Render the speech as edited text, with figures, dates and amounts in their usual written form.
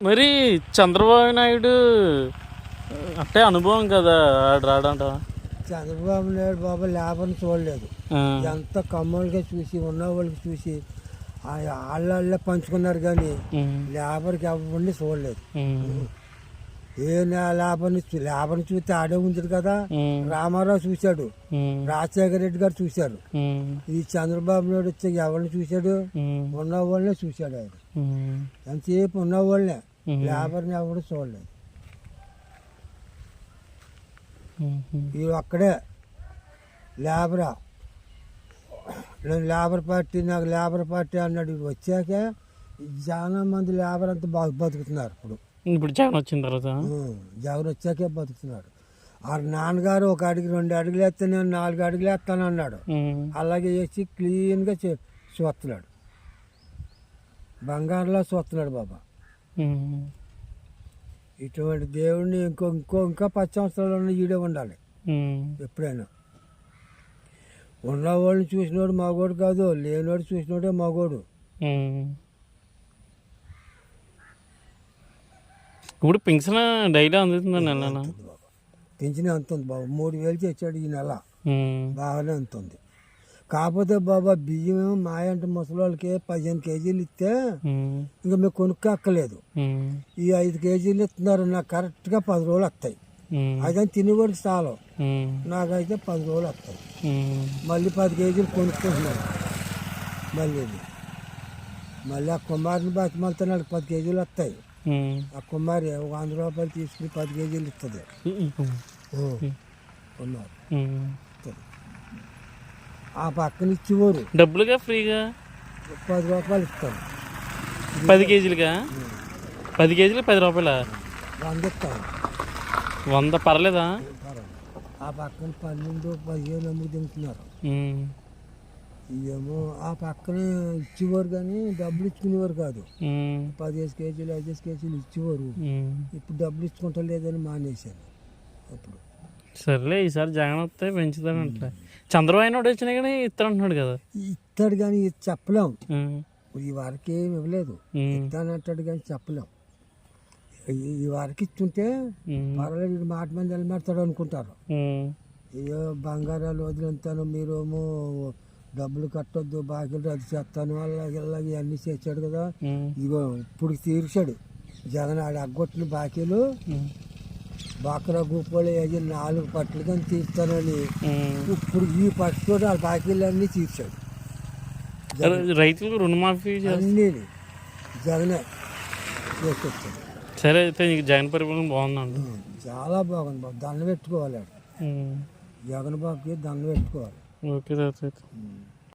మరి చంద్రబాబు నాయుడు అంటే అనుభవం కదా ఆడు రాడంట. చంద్రబాబు నాయుడు బాబా లేబర్ని చూడలేదు. ఎంత కమ్మలుగా చూసి ఉన్న వాళ్ళకి చూసి వాళ్ళే పంచుకున్నారు కానీ లేబర్కి ఎవరిని చూడలేదు. ఏ లేబర్ని చూస్తే ఆడే ఉంది కదా. రామారావు చూశాడు, రాజశేఖర రెడ్డి గారు చూశారు. ఈ చంద్రబాబు నాయుడు వచ్చి ఎవరిని చూశాడు? ఉన్న వాళ్ళనే చూశాడు. ఆయన ఎంతసేపు ఉన్న వాళ్ళనే, లేబర్ని ఎవరు చూడలేదు. ఇవి అక్కడే లేబరా, నేను లేబర్ పార్టీ, నాకు లేబర్ పార్టీ అన్నాడు. వచ్చాక చాలా మంది లేబర్ అంతా బతుకుతున్నారు. ఇప్పుడు జగన్ వచ్చిన తర్వాత జగన్ వచ్చాకే బతుకుతున్నాడు. ఆ నాన్నగారు ఒక అడుగు 2 అడుగులు వేస్తే నేను 4 అడుగులు వేస్తాను అన్నాడు. అలాగే వేసి క్లీన్గా చూస్తున్నాడు. బంగారులా చూస్తున్నాడు బాబా. ఇటువంటి దేవుడిని ఇంకా 10 సంవత్సరాలు ఈడే ఉండాలి. ఎప్పుడైనా ఉన్నవాడిని చూసినోడు మగోడు కాదు, లేనివాడు చూసినోడే మగోడు. ఇప్పుడు పింఛన్ డైలీ అందుతుంది నెల. పింఛన్ ఎంత ఉంది బాబా? 3000 చేశాడు ఈ నెల. బాగానే ఉంటుంది. కాకపోతే బాబా బియ్యం మాయంట ముసలి వాళ్ళకి 15 కేజీలు ఇస్తే ఇంకా మేము కొనుక్కోక్కలేదు. ఈ 5 కేజీలు ఇస్తున్నారు. నాకు కరెక్ట్గా 10 రోజులు వస్తాయి. అదే తినేవాడికి చాలు. నాకైతే 10 రోజులు వస్తాయి. మళ్ళీ 10 కేజీలు కొనుక్కుంటున్నాను. మళ్ళీ ఆ కుమారుని బతిమాలుతున్నాడు. 10 కేజీలు వస్తాయి. ఆ కుమారి 100 రూపాయలు తీసుకుని 10 కేజీలు ఇస్తుంది. కుమారు ఆ పక్కన ఇచ్చేవారు డబ్బులుగా ఫ్రీగా 10 రూపాయలు ఇస్తాను. 10 కేజీలుగా 10 కేజీలు 10 రూపాయల 100 ఇస్తాను. 100 పర్లేదా? ఆ పక్కన 12, 15 అమ్ముకు తింటున్నారు. ఏమో ఆ పక్కనే ఇచ్చేవారు కానీ డబ్బులు ఇచ్చుకునేవారు కాదు. 15 కేజీలు 5 కేజీలు ఇచ్చేవారు. ఇప్పుడు డబ్బులు ఇచ్చుకుంటా లేదని మానేశాను. అప్పుడు సర్లే ఈసారి జగన్ వస్తే పెంచుతానంట. చంద్రబాబు నాయుడు వచ్చినా కానీ ఇస్తానంటున్నాడు కదా. ఇస్తాడు కానీ చెప్పలేం. ఈ వారికి ఏమి ఇవ్వలేదు. ఇస్తానంటాడు కానీ చెప్పలేం. ఈ వారికి ఇచ్చుంటే పర్వాలేదు, మాట మంది నిలబెడతాడు అనుకుంటారు. అయ్యో బంగారాలు వదిలేస్తాను, మీరేమో డబ్బులు కట్టొద్దు, బాకీలు రద్దు చేస్తాను, అలాగే ఇవన్నీ చేశాడు కదా. ఇదిగో ఇప్పుడు తీర్చాడు జగన్. ఆడ అగ్గొట్టిన బాకీలు బాకరా గూపాలు 4 పట్లు కానీ తీర్చానని ఇప్పుడు ఈ పట్టుతో ఆ బాకీలన్నీ తీర్చాడు. రైతులకు రుణమాఫీ అన్నీ జగనే చేసుకొచ్చాడు. సరే అయితే నీకు జగన్ పరిపాలన బాగుందండి. చాలా బాగుంది బాబు. దండ పెట్టుకోవాలి. జగన్ బాబుకి దండ పెట్టుకోవాలి. ఓకే.